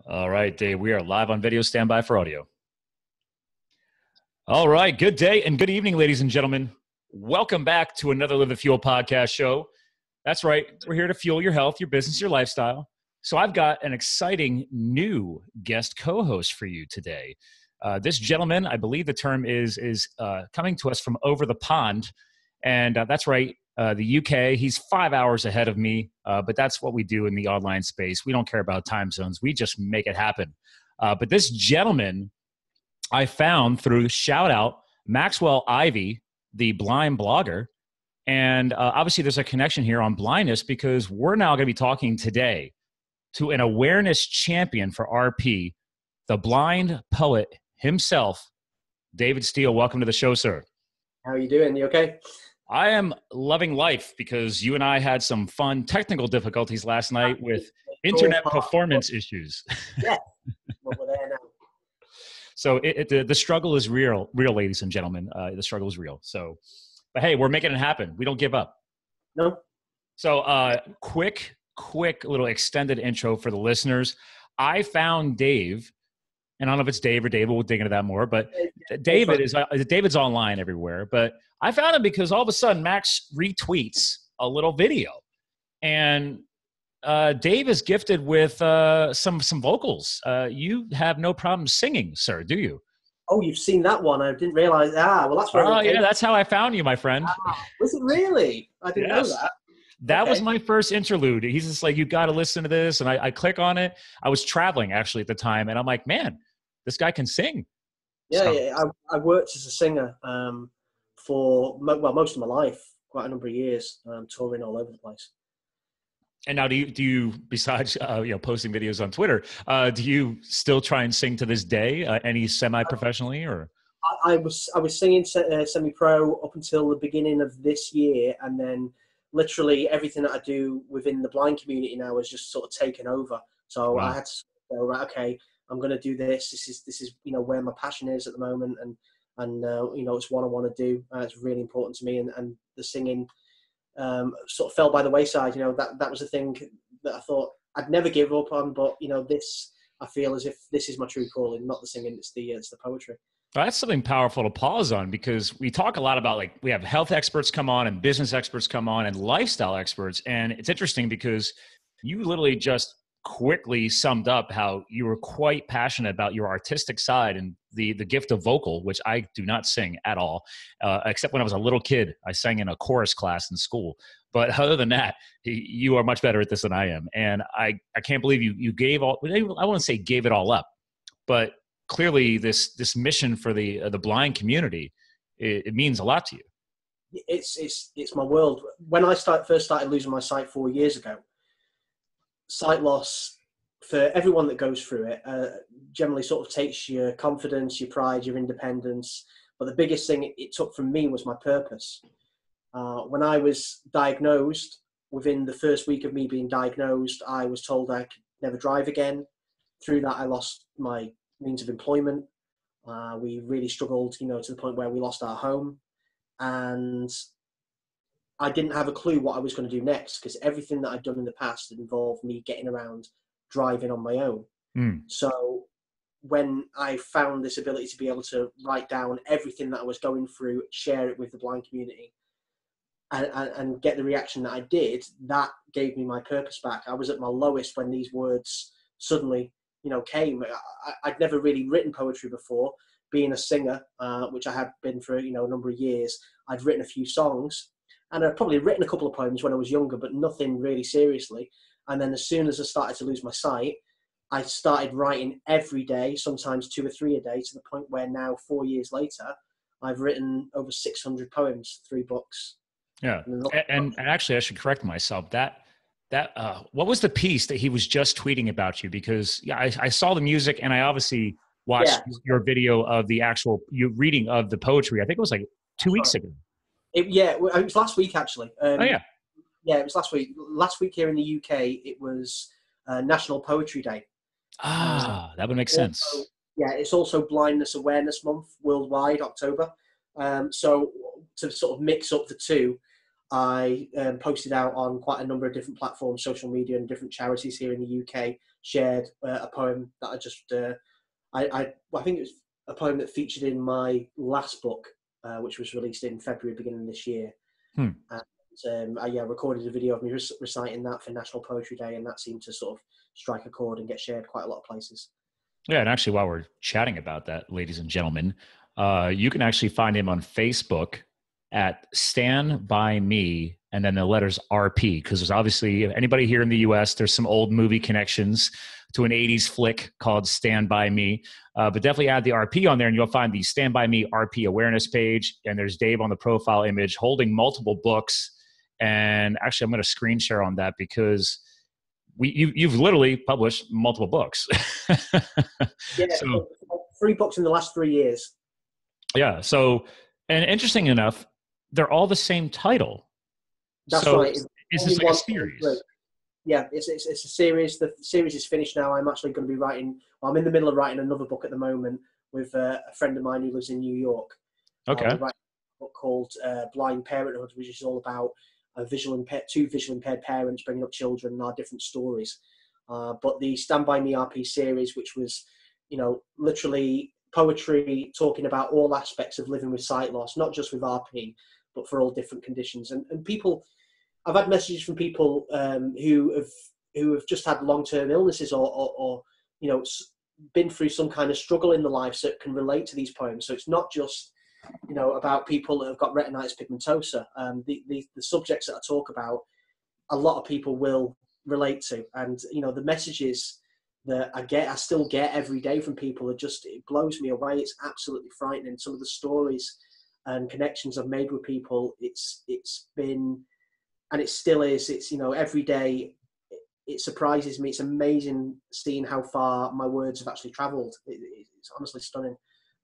All right, Dave, we are live on video. Stand by for audio. All right, good day and good evening, ladies and gentlemen. Welcome back to another Live the Fuel podcast show. That's right, we're here to fuel your health, your business, your lifestyle. So I've got an exciting new guest co-host for you today. This gentleman, I believe the term is coming to us from over the pond. And that's right, the UK. He's 5 hours ahead of me, but that's what we do in the online space. We don't care about time zones. We just make it happen. But this gentleman I found through shout out Maxwell Ivy, the blind blogger. And obviously there's a connection here on blindness because we're now going to be talking today to an awareness champion for RP, the blind poet himself, David Steele. Welcome to the show, sir. How are you doing? You okay? I am loving life because you and I had some fun technical difficulties last night with internet performance issues. Yeah, well, we're there now. So the struggle is real, ladies and gentlemen. The struggle is real. So, but hey, we're making it happen. We don't give up. No. So quick little extended intro for the listeners. I found Dave, and I don't know if it's Dave or David. We'll dig into that more. But David's online everywhere. But I found him because all of a sudden Max retweets a little video, and Dave is gifted with some vocals. You have no problem singing, sir, do you? Oh, you've seen that one? I didn't realize. Well, that's where. Oh, yeah, that's how I found you, my friend. Was it really? I didn't know that. That was my first interlude. He's just like, you got to listen to this. And I click on it. I was traveling actually at the time. And I'm like, man, this guy can sing. Yeah. I worked as a singer for, most of my life, quite a number of years, touring all over the place. And now do you besides, posting videos on Twitter, do you still try and sing to this day, any semi-professionally or? I was singing semi-pro up until the beginning of this year. And then literally everything that I do within the blind community now is just sort of taken over. So wow. I had to go, right, okay, I'm going to do this. This is where my passion is at the moment, and it's what I want to do. It's really important to me, and the singing sort of fell by the wayside. That was the thing that I thought I'd never give up on, but this, I feel as if this is my true calling, not the singing, it's the poetry. Well, that's something powerful to pause on, because we talk a lot about, like, we have health experts come on and business experts come on and lifestyle experts. And it's interesting because you literally just quickly summed up how you were quite passionate about your artistic side and the gift of vocal, which I do not sing at all, except when I was a little kid. I sang in a chorus class in school. But other than that, you are much better at this than I am. And I can't believe you gave all, I wouldn't say gave it all up, but clearly this mission for the blind community, it means a lot to you. It's my world. When I first started losing my sight 4 years ago, sight loss, for everyone that goes through it, generally sort of takes your confidence, your pride, your independence. But the biggest thing it took from me was my purpose. When I was diagnosed, within the first week of me being diagnosed, I was told I could never drive again. Through that, I lost my means of employment. We really struggled, to the point where we lost our home. And I didn't have a clue what I was going to do next, because everything that I'd done in the past had involved me getting around driving on my own. So when I found this ability to be able to write down everything that I was going through, share it with the blind community, and get the reaction that I did, that gave me my purpose back. I was at my lowest when these words suddenly came. I'd never really written poetry before. Being a singer, which I had been for a number of years, I'd written a few songs, and I'd probably written a couple of poems when I was younger, but nothing really seriously. And then as soon as I started to lose my sight, I started writing every day, sometimes 2 or 3 a day, to the point where now, 4 years later, I've written over 600 poems, 3 books. Yeah, and actually, I should correct myself. What was the piece that he was just tweeting about you? Because I saw the music, and I obviously watched your video of the actual reading of the poetry. I think it was like 2 weeks ago. It was last week, actually. Yeah, it was last week. Last week here in the UK, it was National Poetry Day. That would make sense. Yeah, it's also Blindness Awareness Month worldwide, October. So to sort of mix up the two, I posted out on quite a number of different platforms, social media, and different charities here in the UK. Shared a poem that I just, I think it was a poem that featured in my last book, which was released in February, beginning of this year. And I recorded a video of me reciting that for National Poetry Day, and that seemed to sort of strike a chord and get shared quite a lot of places. Yeah, and actually, while we're chatting about that, ladies and gentlemen, you can actually find him on Facebook at Stand By Me, and then the letters RP, because there's obviously, anybody here in the US, there's some old movie connections to an 80s flick called Stand By Me. But definitely add the RP on there, and you'll find the Stand By Me RP awareness page. And there's Dave on the profile image holding multiple books. And actually, I'm going to screen share on that because you've literally published multiple books. Yeah, so 3 books in the last 3 years. Yeah. So, and interesting enough, they're all the same title. That's so right. Is this like a series? Yeah, it's a series. The series is finished now. I'm actually going to be writing. Well, I'm in the middle of writing another book at the moment with a friend of mine who lives in New York. Okay. We're writing a book called Blind Parenthood, which is all about two visually impaired parents bringing up children and our different stories. But the Stand By Me RP series, which was, literally poetry talking about all aspects of living with sight loss, not just with RP, but for all different conditions. And people, I've had messages from people who have just had long-term illnesses or been through some kind of struggle in their life, so it can relate to these poems. So it's not just about people that have got retinitis pigmentosa. The subjects that I talk about, a lot of people will relate to, and the messages that I still get every day from people it blows me away. It's absolutely frightening. Some of the stories and connections I've made with people, it's been, and it still is. It's every day it surprises me. It's amazing seeing how far my words have actually travelled. It's honestly stunning.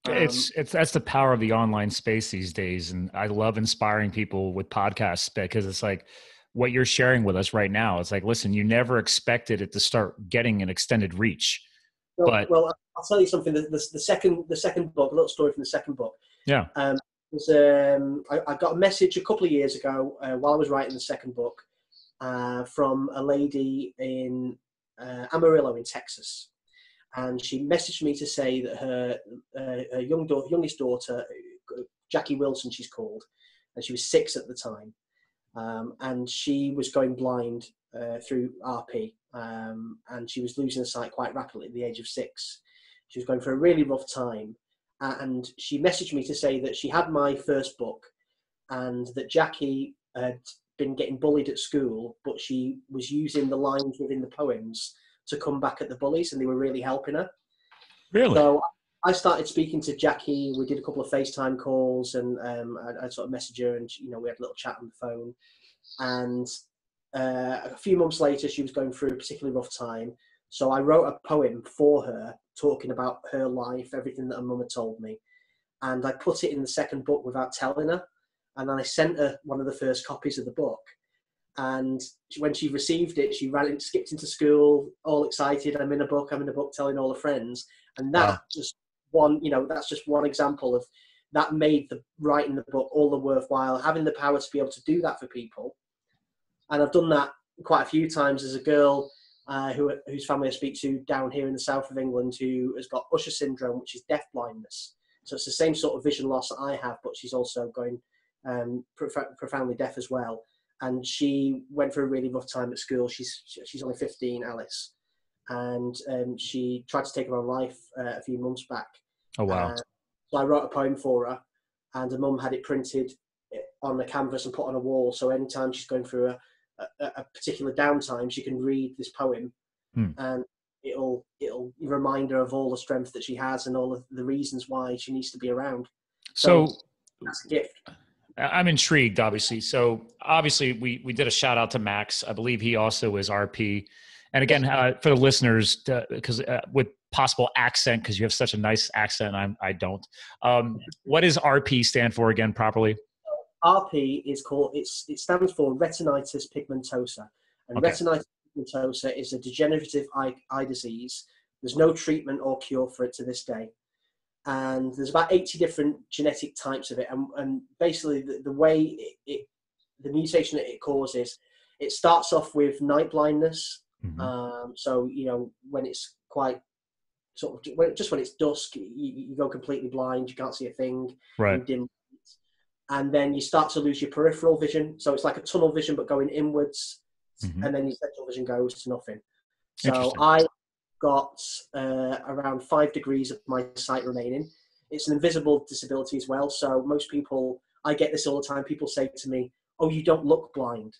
That's the power of the online space these days, and I love inspiring people with podcasts because it's like what you're sharing with us right now. It's like, listen, you never expected it to start getting an extended reach. Well, I'll tell you something. The second book, a little story from the second book. Yeah. I got a message a couple of years ago while I was writing the second book from a lady in Amarillo in Texas. And she messaged me to say that her youngest daughter, Jackie Wilson, she's called, and she was 6 at the time, and she was going blind through RP, and she was losing her sight quite rapidly at the age of 6. She was going for a really rough time, and she messaged me to say that she had my first book, and that Jackie had been getting bullied at school, but she was using the lines within the poems to come back at the bullies, and they were really helping her. Really? So I started speaking to Jackie. We did a couple of FaceTime calls, and I sort of messaged her, and we had a little chat on the phone. And a few months later, she was going through a particularly rough time. So I wrote a poem for her, talking about her life, everything that her mum had told me. And I put it in the second book without telling her. And then I sent her one of the first copies of the book. And when she received it, she skipped into school, all excited. I'm in a book, telling all her friends. And that just one, that's just one example of that made writing the book all the worthwhile, having the power to be able to do that for people. And I've done that quite a few times. As a girl whose family I speak to down here in the south of England, who has got Usher syndrome, which is deaf blindness. So it's the same sort of vision loss that I have, but she's also going profoundly deaf as well. And she went through a really rough time at school. She's only 15, Alice. And she tried to take her own life a few months back. Oh, wow. So I wrote a poem for her, and her mum had it printed on a canvas and put on a wall. So anytime she's going through a particular downtime, she can read this poem, and it'll remind her of all the strength that she has and all of the reasons why she needs to be around. So that's a gift. I'm intrigued, obviously. So obviously we did a shout out to Max. I believe he also is RP. And again, for the listeners, because with possible accent, because you have such a nice accent, I don't. What does RP stand for again properly? RP is called, it stands for Retinitis Pigmentosa. And Retinitis Pigmentosa is a degenerative eye disease. There's no treatment or cure for it to this day. And there's about 80 different genetic types of it. And basically the way it the mutation that it causes, it starts off with night blindness. So, you know, when it's quite sort of, when it's dusk, you go completely blind, you can't see a thing, Right. in dim light. And then you start to lose your peripheral vision. So it's like a tunnel vision, but going inwards, and then your central vision goes to nothing. So I got around 5 degrees of my sight remaining. It's an invisible disability as well. So most people, I get this all the time. People say to me, "Oh, you don't look blind."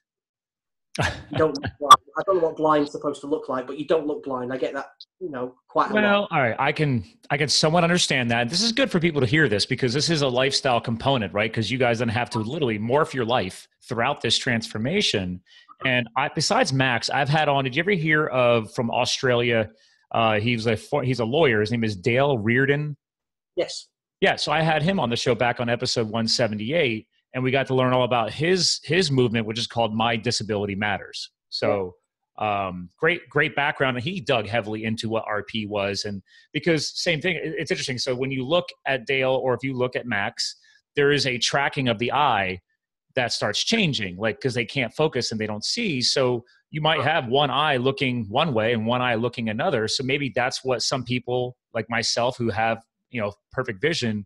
You don't look blind. I don't know what blind's supposed to look like, but you don't look blind. I get that, you know, quite a lot. Well, all right. I can somewhat understand that. This is good for people to hear this because this is a lifestyle component, right? Because you guys then have to literally morph your life throughout this transformation. And besides Max, I've had on, did you ever hear of from Australia? He's a lawyer. His name is Dale Reardon. Yes. Yeah. So I had him on the show back on episode 178. And we got to learn all about his movement, which is called My Disability Matters. So great background. And he dug heavily into what RP was. And because same thing, it's interesting. So when you look at Dale, or if you look at Max, there is a tracking of the eye that starts changing, like, because they can't focus and they don't see. So you might have one eye looking one way and one eye looking another. So maybe that's what some people like myself who have, you know, perfect vision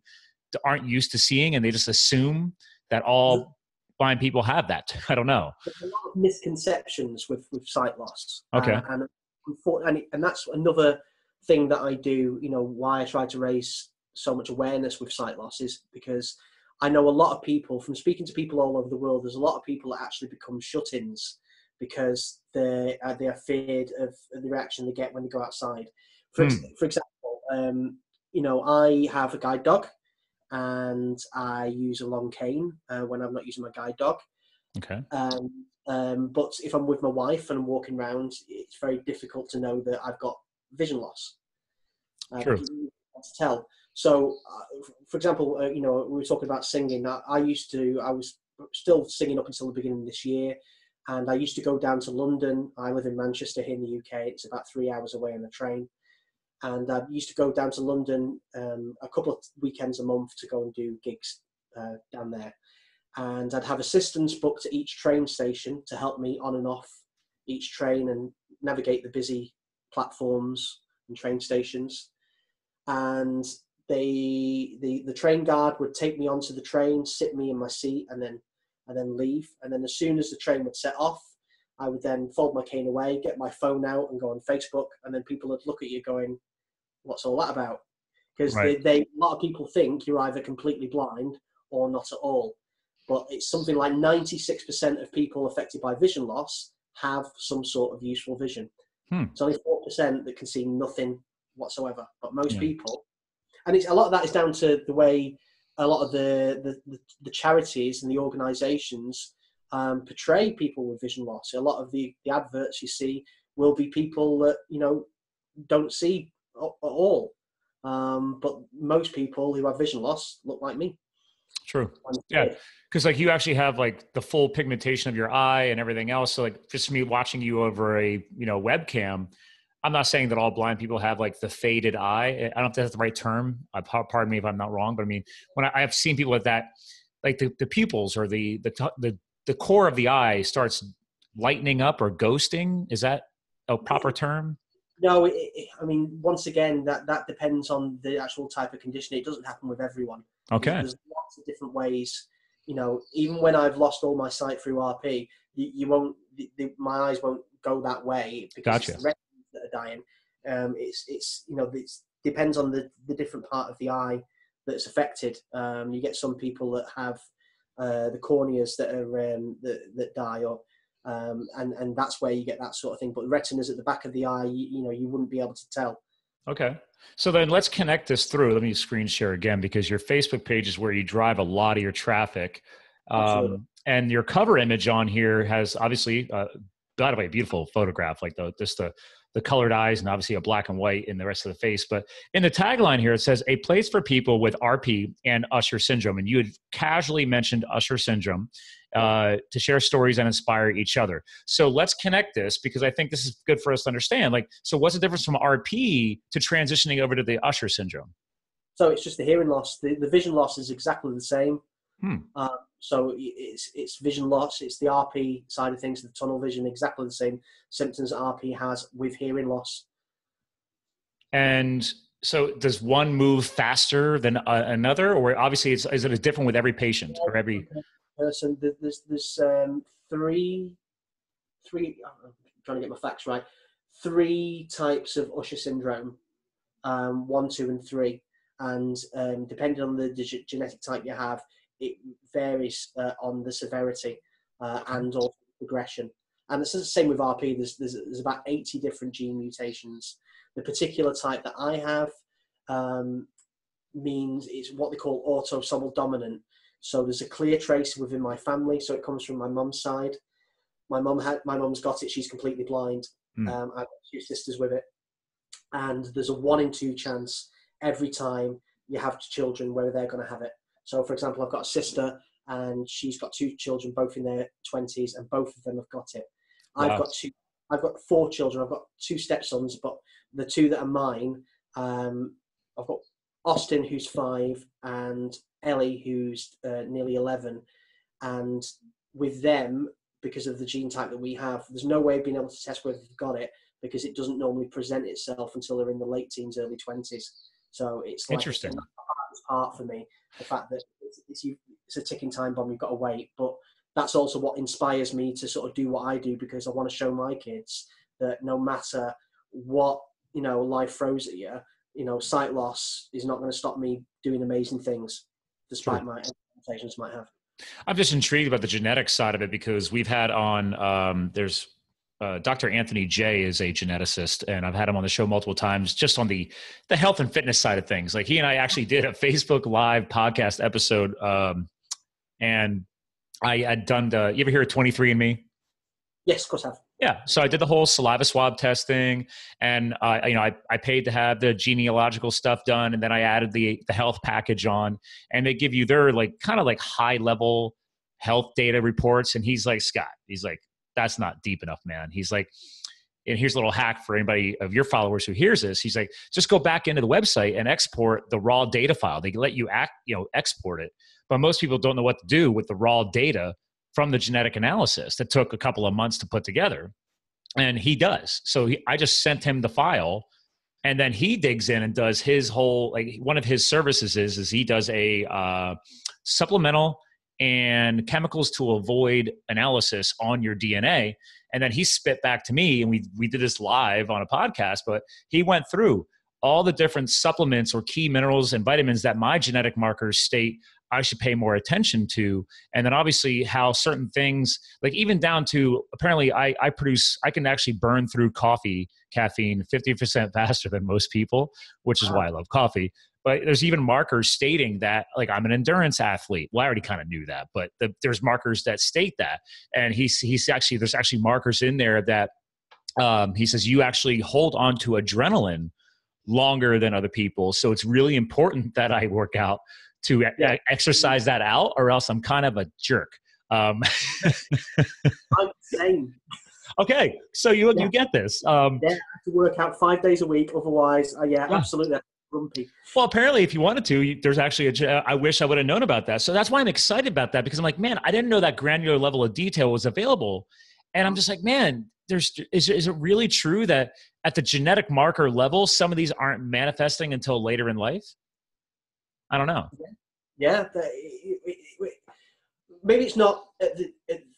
aren't used to seeing, and they just assume that all blind people have that. I don't know. There's a lot of misconceptions with sight loss. Okay. And that's another thing that I do, you know, why I try to raise so much awareness with sight loss is because I know a lot of people, from speaking to people all over the world, there's a lot of people that actually become shut-ins because they are feared of the reaction they get when they go outside. For example, you know, I have a guide dog, and I use a long cane when I'm not using my guide dog. Okay. But if I'm with my wife and I'm walking around, it's very difficult to know that I've got vision loss. True. To tell. So, for example, you know, we were talking about singing. I was still singing up until the beginning of this year, and I used to go down to London. I live in Manchester here in the UK. It's about 3 hours away on the train. And I used to go down to London a couple of weekends a month to go and do gigs down there. And I'd have assistants booked at each train station to help me on and off each train and navigate the busy platforms and train stations. And the train guard would take me onto the train, sit me in my seat, and then leave. And then as soon as the train would set off, I would then fold my cane away, get my phone out, and go on Facebook. And then people would look at you going, "What's all that about?" Because a lot of people think you're either completely blind or not at all. But it's something like 96% of people affected by vision loss have some sort of useful vision. It's only 4% that can see nothing whatsoever. But most people, and a lot of that is down to the way a lot of the charities and the organisations portray people with vision loss. A lot of the adverts you see will be people that, you know, don't see at all. But most people who have vision loss look like me. True. Yeah. Because like you actually have like the full pigmentation of your eye and everything else. So like just me watching you over a, you know, webcam, I'm not saying that all blind people have like the faded eye. I don't know if that's the right term. Pardon me if I'm not wrong, but I mean, when I have seen people with that, like the pupils or the core of the eye starts lightening up or ghosting. Is that a proper term? No, I mean, once again, that depends on the actual type of condition. It doesn't happen with everyone. Okay. There's lots of different ways. You know, even when I've lost all my sight through RP, my eyes won't go that way because it's the retinas that are dying. It's you know, it depends on the different part of the eye that's affected. You get some people that have the corneas that are that die, or and that's where you get that sort of thing. But the retinas at the back of the eye, you know, you wouldn't be able to tell. Okay. So then let's connect this through. Let me screen share again, because your Facebook page is where you drive a lot of your traffic. And your cover image on here has obviously, by the way, a beautiful photograph, like the colored eyes and obviously a black and white in the rest of the face. But in the tagline here, it says a place for people with RP and Usher syndrome. And you had casually mentioned Usher syndrome to share stories and inspire each other. So let's connect this, because I think this is good for us to understand. Like, so what's the difference from RP to transitioning over to the Usher syndrome? So it's just the hearing loss. The vision loss is exactly the same. So it's vision loss. It's the RP side of things, the tunnel vision, exactly the same symptoms that RP has with hearing loss. And so does one move faster than another, or obviously is it different with every patient or every person? There's three. I'm trying to get my facts right. 3 types of Usher syndrome, 1, 2, and 3, and depending on the genetic type you have, it varies on the severity and also progression. And it's the same with RP. There's about 80 different gene mutations. The particular type that I have means it's what they call autosomal dominant. So there's a clear trace within my family. So it comes from my mum's side. My mum's got it. She's completely blind. I've got 2 sisters with it, and there's a 1 in 2 chance every time you have children whether they're going to have it. So, for example, I've got a sister, and she's got 2 children, both in their 20s, and both of them have got it. Wow. I've got 4 children. I've got 2 stepsons, but the 2 that are mine, I've got Austin, who's 5, and Ellie, who's nearly 11. And with them, because of the gene type that we have, there's no way of being able to test whether they've got it, because it doesn't normally present itself until they're in the late teens, early 20s. So it's like interesting. It's part for me, the fact that it's a ticking time bomb. You've got to wait, but that's also what inspires me to sort of do what I do, because I want to show my kids that no matter what, life throws at you, sight loss is not going to stop me doing amazing things, despite my limitations might have. I'm just intrigued about the genetic side of it, because we've had on, there's Dr. Anthony J is a geneticist, and I've had him on the show multiple times just on the health and fitness side of things. Like he and I actually did a Facebook Live podcast episode, and I had done you ever hear of 23andMe? Yes, of course I have. Yeah. So I did the whole saliva swab testing, and I paid to have the genealogical stuff done, and then I added the health package on, and they give you their kind of high level health data reports. And he's like, Scott, he's like, that's not deep enough, man. He's like, and here's a little hack for anybody of your followers who hears this. He's like, just go back into the website and export the raw data file. They let you export it, but most people don't know what to do with the raw data from the genetic analysis that took a couple of months to put together. And he does. So I just sent him the file, and then he digs in and does his whole, one of his services is he does a supplemental and chemicals to avoid analysis on your DNA. And then he spit back to me, and we did this live on a podcast, but he went through all the different supplements or key minerals and vitamins that my genetic markers state I should pay more attention to. And then obviously how certain things, even down to, apparently I can actually burn through caffeine 50% faster than most people, which is why I love coffee. But there's even markers stating that, I'm an endurance athlete. Well, I already kind of knew that, but there's markers that state that. And there's actually markers in there that he says you actually hold on to adrenaline longer than other people. So it's really important that I work out to exercise that out, or else I'm kind of a jerk. I'm the same. Okay, so you get this. I have to work out 5 days a week. Otherwise, absolutely grumpy. Well, apparently, if you wanted to, there's actually I wish I would have known about that. So that's why I'm excited about that, because I'm like, man, I didn't know that granular level of detail was available. And I'm just like, man, is it really true that at the genetic marker level, some of these aren't manifesting until later in life? I don't know. Yeah, maybe it's not at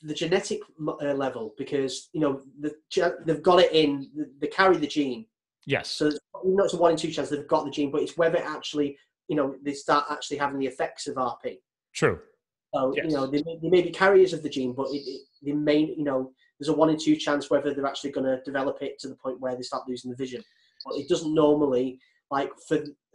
the genetic level, because they've got it in. They carry the gene. Yes. So it's a 1 in 2 chance they've got the gene, but it's whether actually they start actually having the effects of RP. True. So yes. They may be carriers of the gene, but they may there's a 1 in 2 chance whether they're actually going to develop it to the point where they start losing the vision. But it doesn't normally. As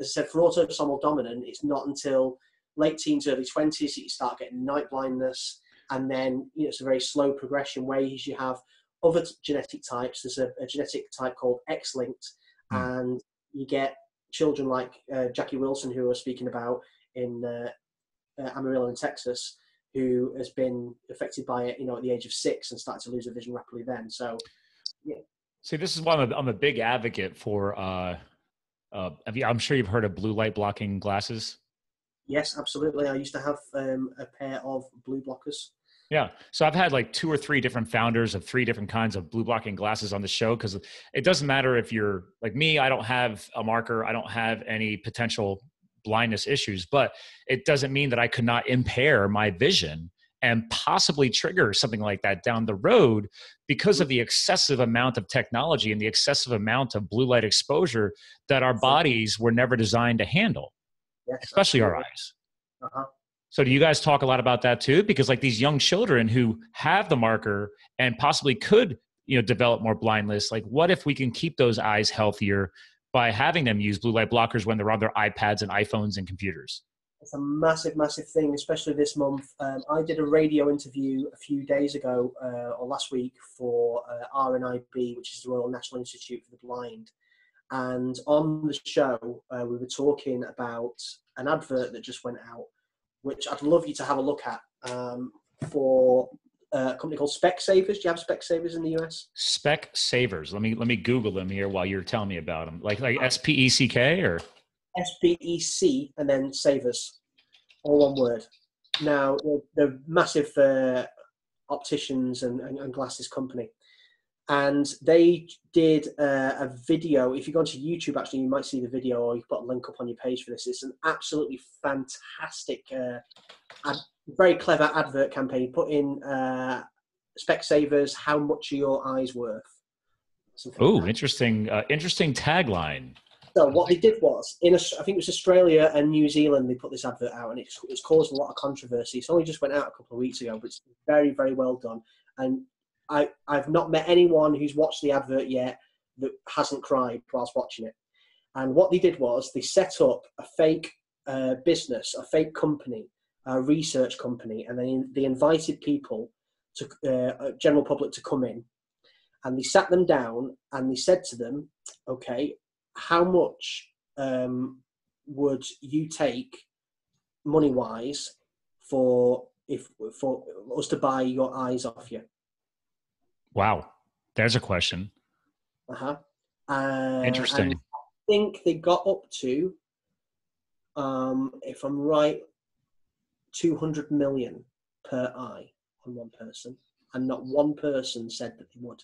I said, for autosomal dominant, it's not until late teens, early 20s that you start getting night blindness, and then it's a very slow progression. Whereas you have other genetic types. There's a genetic type called X-linked, and you get children like Jackie Wilson, who I was speaking about in Amarillo in Texas, who has been affected by it, at the age of 6 and started to lose her vision rapidly then. So, yeah. See, this is why I'm a big advocate for. I'm sure you've heard of blue light blocking glasses. Yes, absolutely. I used to have a pair of blue blockers. Yeah. So I've had like 2 or 3 different founders of 3 different kinds of blue blocking glasses on the show, because it doesn't matter if you're like me. I don't have a marker. I don't have any potential blindness issues, but it doesn't mean that I could not impair my vision and possibly trigger something like that down the road because of the excessive amount of technology and the excessive amount of blue light exposure that our bodies were never designed to handle, Yes, especially absolutely. our eyes. Uh-huh. So do you guys talk a lot about that too? Because like these young children who have the marker and possibly could, develop more blindness, like what if we can keep those eyes healthier by having them use blue light blockers when they're on their iPads and iPhones and computers? It's a massive, massive thing, especially this month. I did a radio interview a few days ago, or last week, for RNIB, which is the Royal National Institute for the Blind. And on the show, we were talking about an advert that just went out, which I'd love you to have a look at, for a company called Specsavers. Do you have Specsavers in the US? Specsavers. Let me Google them here while you're telling me about them. Like SPECK or SPEC and then Savers, all one word. Now, they're massive opticians and glasses company. And they did a video. If you go onto YouTube, actually, you might see the video, or you've got a link up on your page for this. It's an absolutely fantastic, very clever advert campaign. Put in Specsavers, how much are your eyes worth? Oh, interesting tagline. So what they did was, I think it was Australia and New Zealand, they put this advert out, and it's caused a lot of controversy. It's only just went out a couple of weeks ago, but it's very, very well done. And I've not met anyone who's watched the advert yet that hasn't cried whilst watching it. And what they did was they set up a fake business, a fake company, a research company, and they invited people, to general public, to come in. And they sat them down and they said to them, okay, how much would you take money-wise for us to buy your eyes off you? Wow. There's a question. Uh-huh. Interesting. And I think they got up to, if I'm right, 200 million per eye on one person. And not one person said that they would.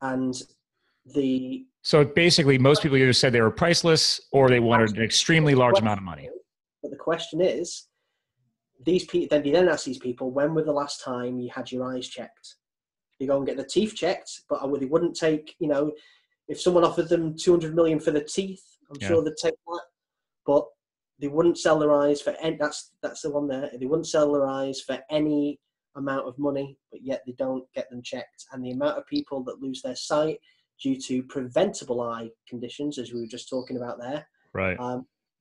And So basically, most people either said they were priceless or they wanted an extremely large amount of money. But the question is, these people, then they then ask these people, when was the last time you had your eyes checked? They go and get their teeth checked, but they wouldn't take, if someone offered them 200 million for the teeth, I'm sure they'd take that. But they wouldn't sell their eyes for any, that's the one there. They wouldn't sell their eyes for any amount of money, but yet they don't get them checked. And the amount of people that lose their sight due to preventable eye conditions, as we were just talking about there, right?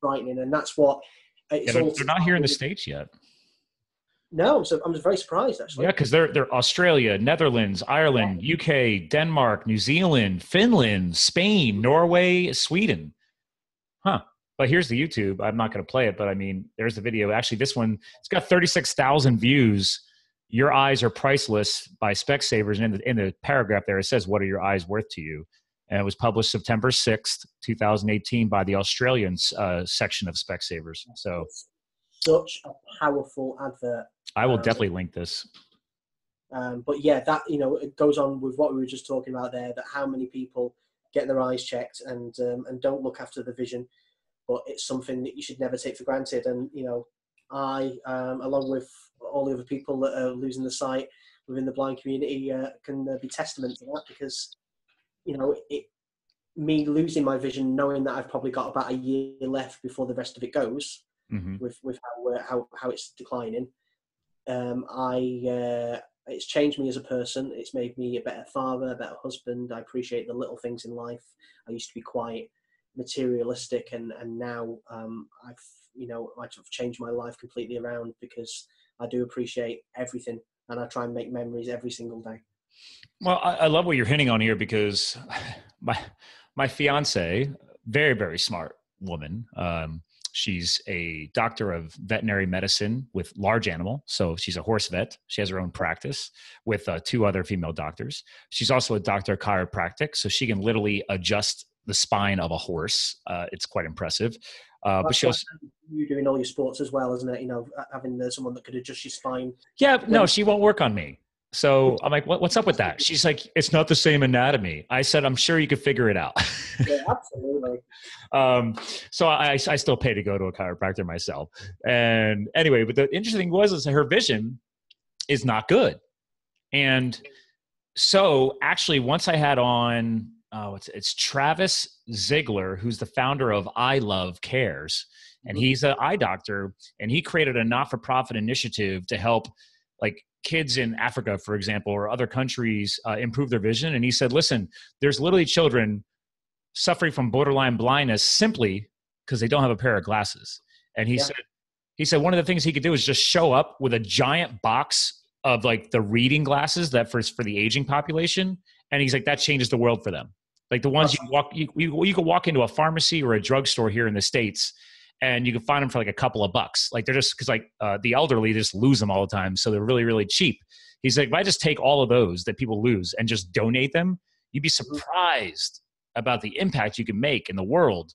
Frightening. And that's what they're not here in the States yet. No, so I'm very surprised, actually. Yeah, because they're Australia, Netherlands, Ireland, UK, Denmark, New Zealand, Finland, Spain, Norway, Sweden. Huh. But here's the YouTube. I'm not going to play it, but I mean, there's the video. Actually, this one, it's got 36,000 views. Your eyes are priceless by Specsavers. And in the paragraph there, it says, what are your eyes worth to you? And it was published September 6th, 2018 by the Australian section of Specsavers. So such a powerful advert. I will definitely link this. But yeah, that, it goes on with what we were just talking about there, that how many people get their eyes checked and don't look after the vision, but it's something that you should never take for granted. And, I, along with all the other people that are losing the sight within the blind community, can be testament to that, because, me losing my vision, knowing that I've probably got about a year left before the rest of it goes, with how it's declining, it's changed me as a person. It's made me a better father, a better husband. I appreciate the little things in life. I used to be quite materialistic, and now I've changed my life completely around, because I do appreciate everything, and I try and make memories every single day. Well, I love what you're hinting on here, because my fiance, very, very smart woman. She's a doctor of veterinary medicine with large animal. So she's a horse vet. She has her own practice with 2 other female doctors. She's also a doctor of chiropractic. So she can literally adjust the spine of a horse. It's quite impressive. But she also, you doing all your sports as well, isn't it? You know, having someone that could adjust your spine. yeah, no, she won't work on me. So I'm like, what's up with that? She's like, it's not the same anatomy. I said, I'm sure you could figure it out. Yeah, absolutely. So I still pay to go to a chiropractor myself. And anyway, but the interesting thing was her vision is not good. And so actually, once I had on, it's Travis Ziegler, who's the founder of I Love Cares, and he's an eye doctor, and he created a not-for-profit initiative to help like kids in Africa, for example, or other countries improve their vision. And he said, listen, there's literally children suffering from borderline blindness simply because they don't have a pair of glasses. And he said one of the things he could do is just show up with a giant box of like the reading glasses that for the aging population. And he's like, that changes the world for them. Like the ones you could walk into a pharmacy or a drugstore here in the States and you can find them for like a couple of bucks. Like they're just, cause like the elderly just lose them all the time. So they're really, really cheap. He's like, if I just take all of those that people lose and just donate them, you'd be surprised about the impact you can make in the world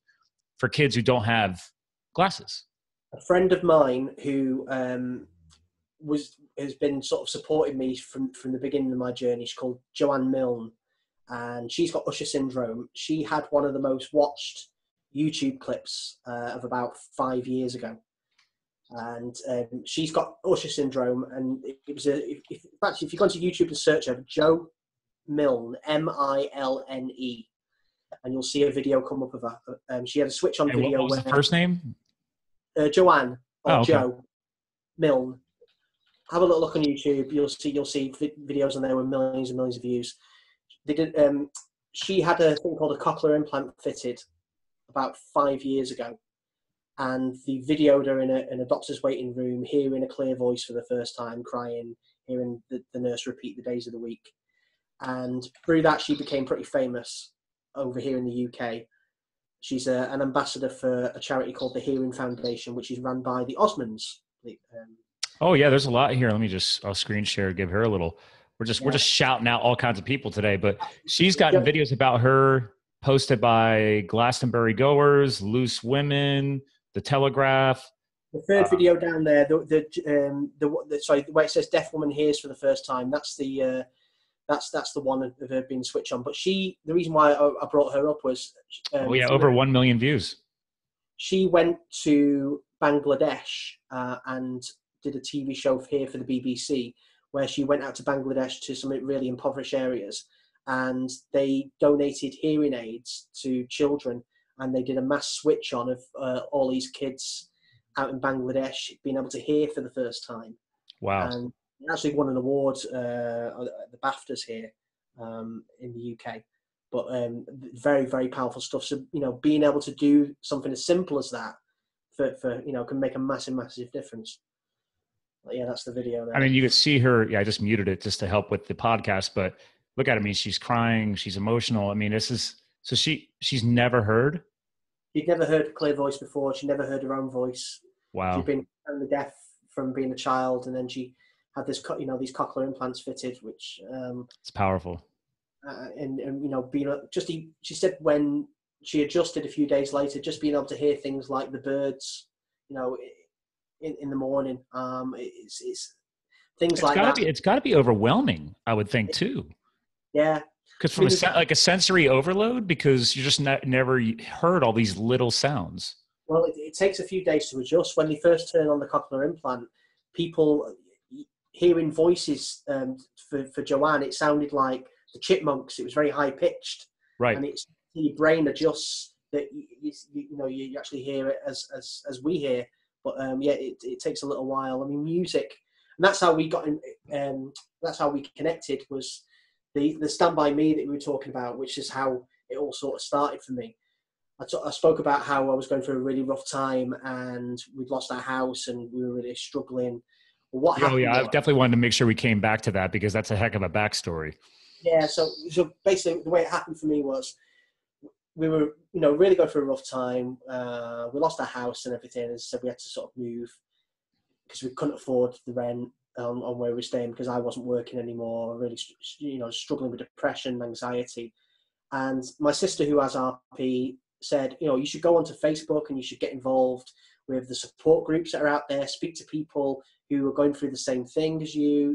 for kids who don't have glasses. A friend of mine who has been sort of supporting me from the beginning of my journey. She's called Joanne Milne, and she's got Usher syndrome. She had one of the most watched YouTube clips of about 5 years ago, and she's got Usher syndrome. And it was if you go onto YouTube and search her, Jo Milne, Milne, and you'll see a video come up of her. She had a switch on video. What was the first name? Joanne or okay. Jo Milne. Have a little look on YouTube. You'll see videos on there with millions and millions of views. They did. She had a thing called a cochlear implant fitted about 5 years ago, and they videoed her in a doctor's waiting room, hearing a clear voice for the first time, crying, hearing the nurse repeat the days of the week, and through that she became pretty famous over here in the UK. She's an ambassador for a charity called the Hearing Foundation, which is run by the Osmonds. Oh yeah, there's a lot here. I'll screen share, give her a little. We're just shouting out all kinds of people today, but she's gotten videos about her posted by Glastonbury goers, Loose Women, The Telegraph. The third video down there, where it says "Deaf Woman Hears for the First Time." That's the one of her being switched on. But the reason why I brought her up was over 1 million views. She went to Bangladesh and did a TV show here for the BBC, where she went out to Bangladesh to some really impoverished areas, and they donated hearing aids to children, and they did a mass switch on of all these kids out in Bangladesh being able to hear for the first time. Wow. And actually won an award at the BAFTAs here in the UK. But very, very powerful stuff. So, being able to do something as simple as that for can make a massive, massive difference. But yeah, that's the video there. I mean, you could see her. Yeah, I just muted it just to help with the podcast. But look at her. I mean, she's crying. She's emotional. I mean, she's never heard. She'd never heard a clear voice before. She never heard her own voice. Wow. She'd been deaf from being a child, and then she had this, these cochlear implants fitted, which it's powerful. And she said when she adjusted a few days later, just being able to hear things like the birds, in the morning. It's things like that. It's got to be overwhelming, I would think too. Yeah. Because from a sensory overload, because you just never heard all these little sounds. Well, it takes a few days to adjust. When they first turn on the cochlear implant, people hearing voices for Joanne, it sounded like the chipmunks. It was very high pitched, right? And it's your brain adjusts that you actually hear it as we hear. But it takes a little while. I mean, music, and that's how we got in. That's how we connected. Was the Stand By Me that we were talking about, which is how it all sort of started for me. I spoke about how I was going through a really rough time, and we'd lost our house, and we were really struggling. What happened? Oh yeah, I definitely wanted to make sure we came back to that because that's a heck of a backstory. Yeah, so basically the way it happened for me was we were, really going through a rough time. We lost our house and everything, and so we had to sort of move because we couldn't afford the rent on where we were staying because I wasn't working anymore. Really, struggling with depression, anxiety, And my sister, who has RP, said, you should go onto Facebook and you should get involved with the support groups that are out there, speak to people who are going through the same thing as you.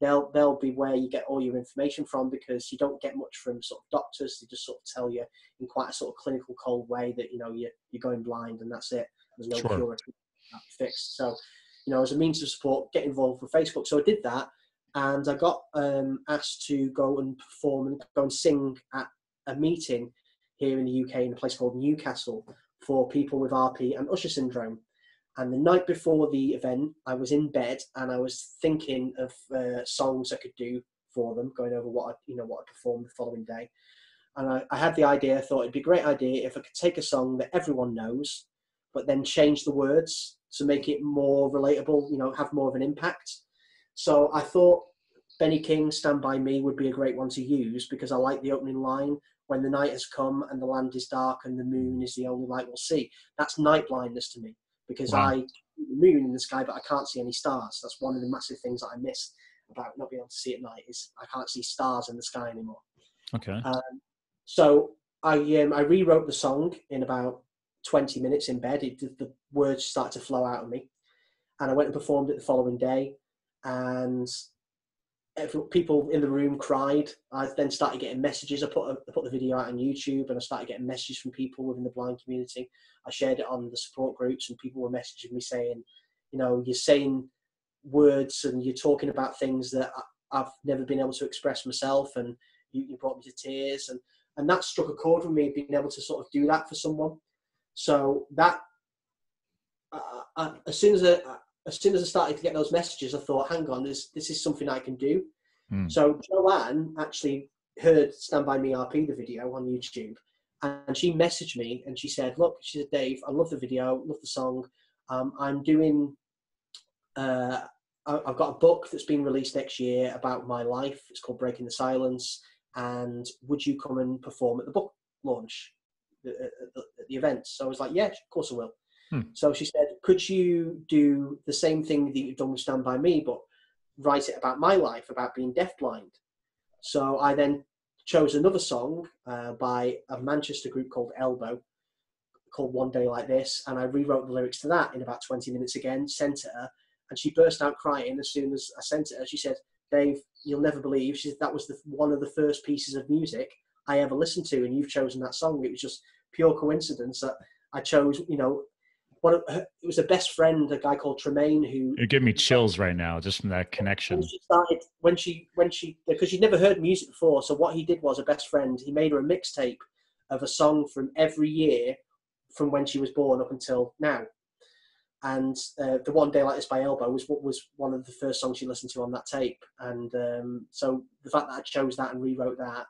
They'll be where you get all your information from, because you don't get much from sort of doctors. They just sort of tell you in quite a sort of clinical, cold way that, you're going blind and that's it. There's no cure fixed. So, as a means of support, get involved with Facebook. So I did that, and I got asked to go and perform and go and sing at a meeting here in the UK in a place called Newcastle for people with RP and Usher syndrome. And the night before the event, I was in bed and I was thinking of songs I could do for them, going over what I'd perform the following day. And I had the idea. I thought it'd be a great idea if I could take a song that everyone knows, but then change the words to make it more relatable, have more of an impact. So I thought Benny King, Stand By Me would be a great one to use, because I like the opening line, when the night has come and the land is dark and the moon is the only light we'll see. That's night blindness to me, because I see the moon in the sky, but I can't see any stars. That's one of the massive things that I miss about not being able to see at night, is I can't see stars in the sky anymore. Okay. So I rewrote the song in about 20 minutes in bed. The words started to flow out of me, and I went and performed it the following day, and people in the room cried. I then started getting messages. I put the video out on YouTube, and I started getting messages from people within the blind community. I shared it on the support groups, and people were messaging me saying, you're saying words and you're talking about things that I've never been able to express myself, and you brought me to tears, and that struck a chord with me, being able to sort of do that for someone. So that as soon as I started to get those messages, I thought, hang on, this is something I can do. So Joanne actually heard Stand By Me RP, the video on YouTube, and she messaged me and she said, look, she said, Dave, I love the video, love the song. I'm doing, I've got a book that's being released next year about my life. It's called Breaking the Silence. And would you come and perform at the book launch, at the event? So I was like, yeah, of course I will. So she said, could you do the same thing that you've done with Stand By Me, but write it about my life, about being deafblind? So I then chose another song by a Manchester group called Elbow, called One Day Like This, and I rewrote the lyrics to that in about 20 minutes again, sent it her, and she burst out crying as soon as I sent it her. She said, Dave, you'll never believe, she said, that was one of the first pieces of music I ever listened to, and you've chosen that song. It was just pure coincidence that I chose, it was a best friend, a guy called Tremaine, who... You're giving me chills right now, just from that connection. When she because she'd never heard music before, so what he did was, a best friend, he made her a mixtape of a song from every year from when she was born up until now. And the One Day Like This by Elbow was one of the first songs she listened to on that tape. And so the fact that I chose that and rewrote that.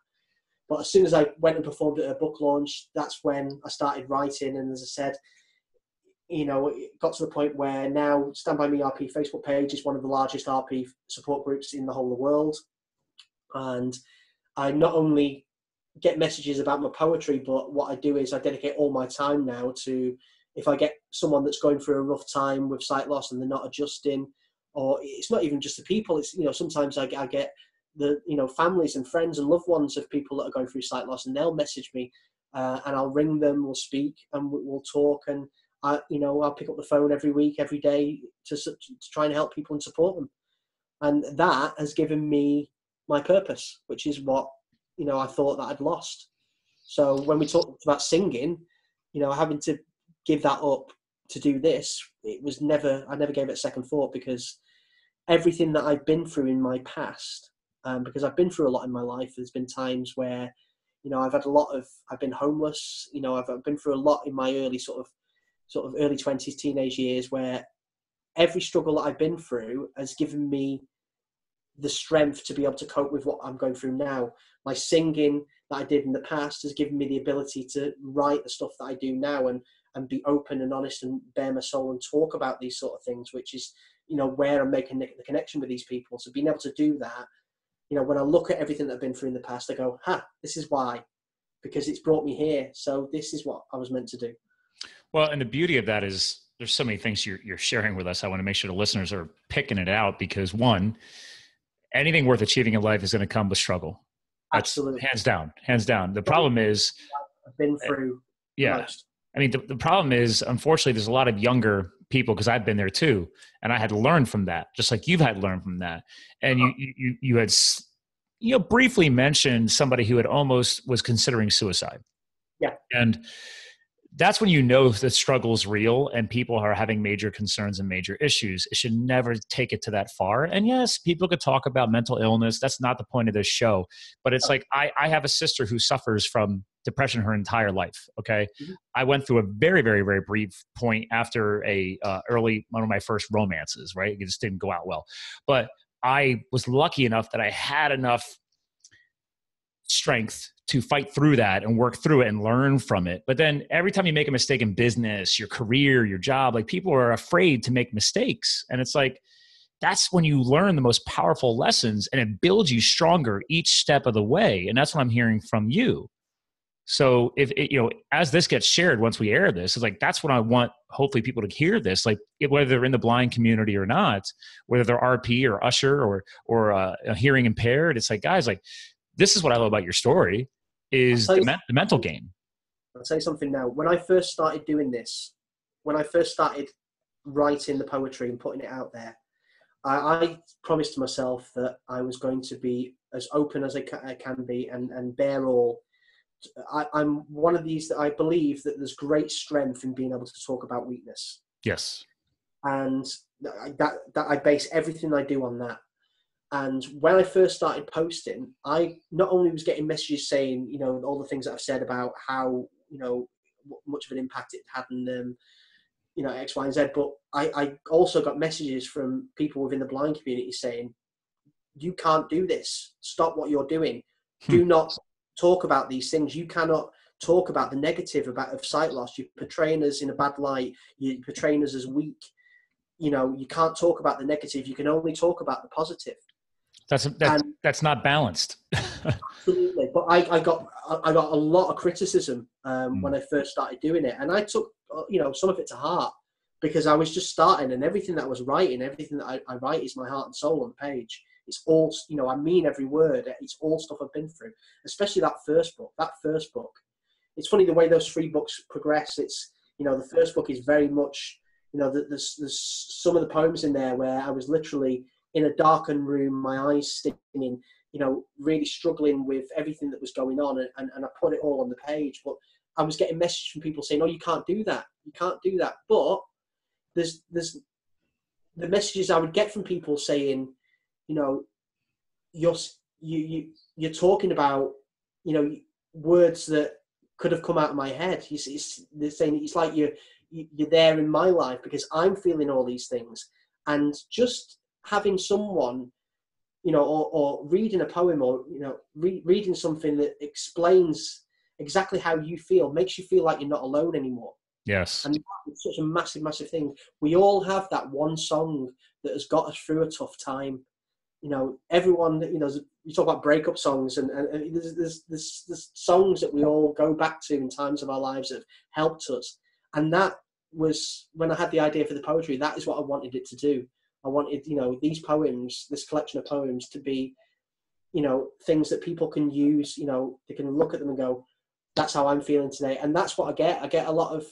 But as soon as I went and performed at her book launch, that's when I started writing. And as I said, it got to the point where now Stand By Me RP Facebook page is one of the largest RP support groups in the whole of the world. And I not only get messages about my poetry, but what I do is I dedicate all my time now to, if I get someone that's going through a rough time with sight loss and they're not adjusting, or it's not even just the people, it's, sometimes I get the, families and friends and loved ones of people that are going through sight loss, and they'll message me and I'll ring them, we'll speak and we'll talk. And I'll pick up the phone every week, every day to try and help people and support them. And that has given me my purpose, which is what, I thought that I'd lost. So when we talked about singing, having to give that up to do this, I never gave it a second thought, because everything that I've been through in my past, because I've been through a lot in my life, there's been times where, I've been homeless, I've been through a lot in my early sort of early 20s, teenage years, where every struggle that I've been through has given me the strength to be able to cope with what I'm going through now. My singing that I did in the past has given me the ability to write the stuff that I do now and be open and honest and bare my soul and talk about these sort of things, which is, where I'm making the connection with these people. So being able to do that, when I look at everything that I've been through in the past, I go, this is why, because it's brought me here. So this is what I was meant to do. Well, and the beauty of that is there's so many things you're sharing with us. I want to make sure the listeners are picking it out, because one, anything worth achieving in life is going to come with struggle. That's Absolutely. hands down, hands down. The problem is, I've been through the yeah. most. I mean, the problem is, unfortunately, there's a lot of younger people, because I've been there too, and I had to learn from that, just like you've had to learn from that. And you had, briefly mentioned somebody who had almost was considering suicide. Yeah. And that's when you know the struggle is real and people are having major concerns and major issues. It should never take it to that far. And yes, people could talk about mental illness. That's not the point of this show. But it's like, I have a sister who suffers from depression her entire life. Okay. Mm-hmm. I went through a very, very, very brief point after one of my first romances, right? It just didn't go out well. But I was lucky enough that I had enough strength to fight through that and work through it and learn from it. But then every time you make a mistake in business, your career, your job, like people are afraid to make mistakes. And it's like, that's when you learn the most powerful lessons and it builds you stronger each step of the way. And that's what I'm hearing from you. So if it, as this gets shared, once we air this, it's like, that's what I want, hopefully people to hear this, like whether they're in the blind community or not, whether they're RP or usher or hearing impaired. It's like, guys, like, this is what I love about your story is the mental game. I'll tell you something now. When I first started doing this, when I first started writing the poetry and putting it out there, I promised to myself that I was going to be as open as I can be and bear all. I'm one of these that I believe that there's great strength in being able to talk about weakness. Yes. And that I base everything I do on that. And when I first started posting, I not only was getting messages saying, all the things that I've said about how, much of an impact it had on them, X, Y, and Z, but I also got messages from people within the blind community saying, you can't do this. Stop what you're doing. Do not talk about these things. You cannot talk about the negative of sight loss. You're portraying us in a bad light. You're portraying us as weak. You can't talk about the negative. You can only talk about the positive. That's not balanced. Absolutely, but I got a lot of criticism when I first started doing it, and I took some of it to heart because I was just starting, and everything that I was writing, everything that I write is my heart and soul on the page. It's all I mean every word. It's all stuff I've been through, especially that first book. It's funny the way those 3 books progress. It's the first book is very much there's some of the poems in there where I was literally in a darkened room, my eyes stinging, really struggling with everything that was going on, and I put it all on the page. But I was getting messages from people saying, "Oh, you can't do that. You can't do that." But there's the messages I would get from people saying, you're talking about, words that could have come out of my head. They're saying it's like you're there in my life because I'm feeling all these things, and just having someone, or reading a poem or, reading something that explains exactly how you feel, makes you feel like you're not alone anymore. Yes. And it's such a massive, massive thing. We all have that one song that has got us through a tough time. Everyone, you talk about breakup songs and there's songs that we all go back to in times of our lives that have helped us. And that was, when I had the idea for the poetry, that is what I wanted it to do. I wanted, these poems, this collection of poems to be, things that people can use, they can look at them and go, that's how I'm feeling today. And that's what I get. I get a lot of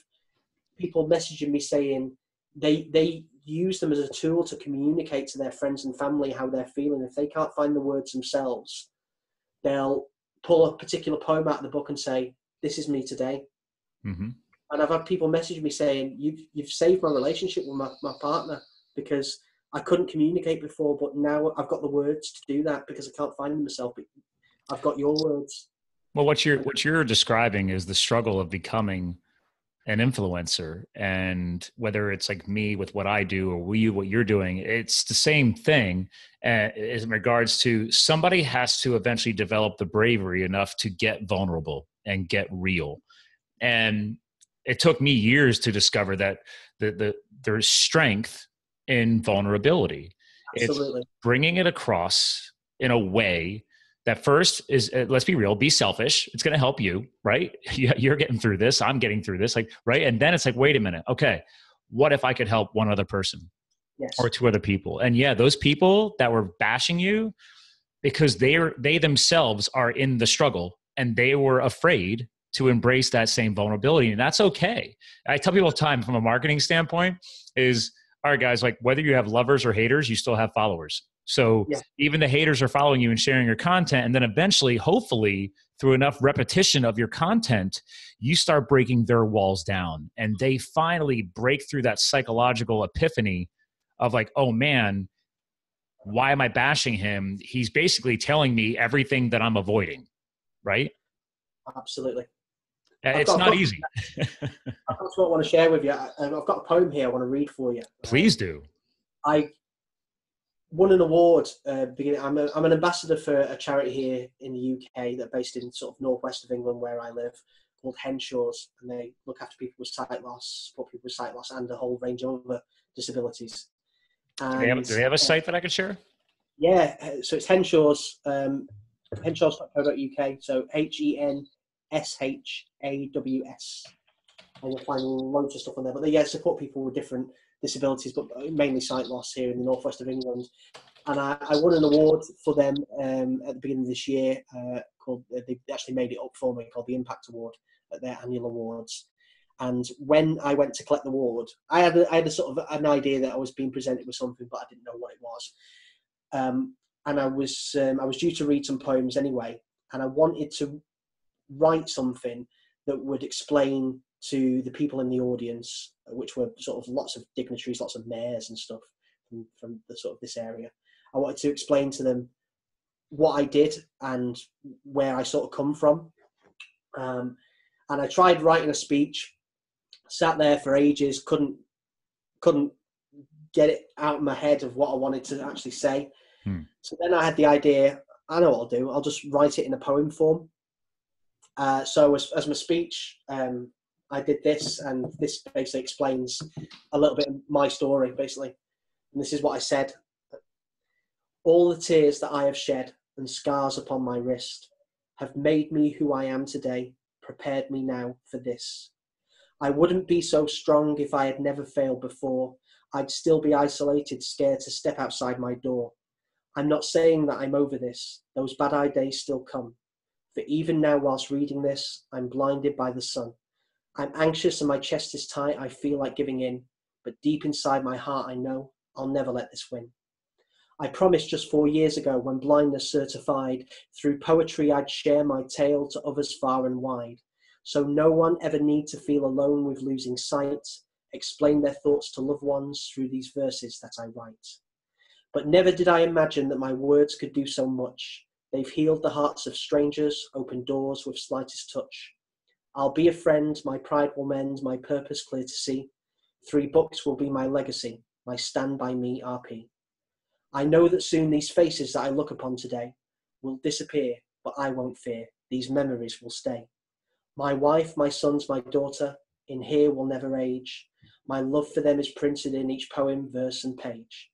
people messaging me saying they use them as a tool to communicate to their friends and family how they're feeling. If they can't find the words themselves, they'll pull a particular poem out of the book and say, this is me today. Mm-hmm. And I've had people message me saying, you've saved my relationship with my partner because I couldn't communicate before, but now I've got the words to do that because I can't find them myself. But I've got your words. Well, what you're describing is the struggle of becoming an influencer, and whether it's like me with what I do or what you're doing, it's the same thing. In regards to somebody has to eventually develop the bravery enough to get vulnerable and get real. And it took me years to discover that there's strength in vulnerability. Absolutely. It's bringing it across in a way that first is, let's be real, be selfish. It's going to help you, right? You're getting through this. I'm getting through this, right? And then it's like, wait a minute. Okay. What if I could help one other person? Yes. Or 2 other people? And yeah, those people that were bashing you, because they themselves are in the struggle and they were afraid to embrace that same vulnerability. And that's okay. I tell people all the time from a marketing standpoint is, all right, guys, like whether you have lovers or haters, you still have followers. So Yeah. even the haters are following you and sharing your content. And then eventually, hopefully, through enough repetition of your content, you start breaking their walls down. And they finally break through that psychological epiphany of like, oh man, why am I bashing him? He's basically telling me everything that I'm avoiding, right? Absolutely. It's not easy. I've got what I want to share with you. I've got a poem here I want to read for you. Please do. I won an award. I'm an ambassador for a charity here in the UK that are based in sort of northwest of England where I live, called Henshaws, and they look after people with sight loss, support people with sight loss, and a whole range of other disabilities. And, do they have a site that I could share? Yeah, so it's Henshaws, henshaws.co.uk. So HENSHAWS, and you'll find loads of stuff on there. But they support people with different disabilities, but mainly sight loss here in the northwest of England. And I won an award for them at the beginning of this year. Called they actually made it up for me, called the Impact Award at their annual awards. And when I went to collect the award, I had a sort of an idea that I was being presented with something, but I didn't know what it was. And I was due to read some poems anyway, and I wanted to write something that would explain to the people in the audience, which were sort of lots of dignitaries, lots of mayors and stuff from the sort of this area. I wanted to explain to them what I did and where I sort of come from. And I tried writing a speech, sat there for ages, couldn't get it out of my head of what I wanted to actually say. So then I had the idea, I know what I'll do, I'll just write it in a poem form. So as my speech, I did this, and this basically explains a little bit of my story, basically. And this is what I said. All the tears that I have shed and scars upon my wrist have made me who I am today, prepared me now for this. I wouldn't be so strong if I had never failed before. I'd still be isolated, scared to step outside my door. I'm not saying that I'm over this. Those bad-eyed days still come. For even now, whilst reading this, I'm blinded by the sun. I'm anxious and my chest is tight. I feel like giving in. But deep inside my heart, I know I'll never let this win. I promised just 4 years ago, when blindness certified, through poetry I'd share my tale to others far and wide. So no one ever need to feel alone with losing sight. Explain their thoughts to loved ones through these verses that I write. But never did I imagine that my words could do so much. They've healed the hearts of strangers, opened doors with slightest touch. I'll be a friend, my pride will mend, my purpose clear to see. 3 books will be my legacy, my Stand By Me RP. I know that soon these faces that I look upon today will disappear, but I won't fear. These memories will stay. My wife, my sons, my daughter, in here will never age. My love for them is printed in each poem, verse and page.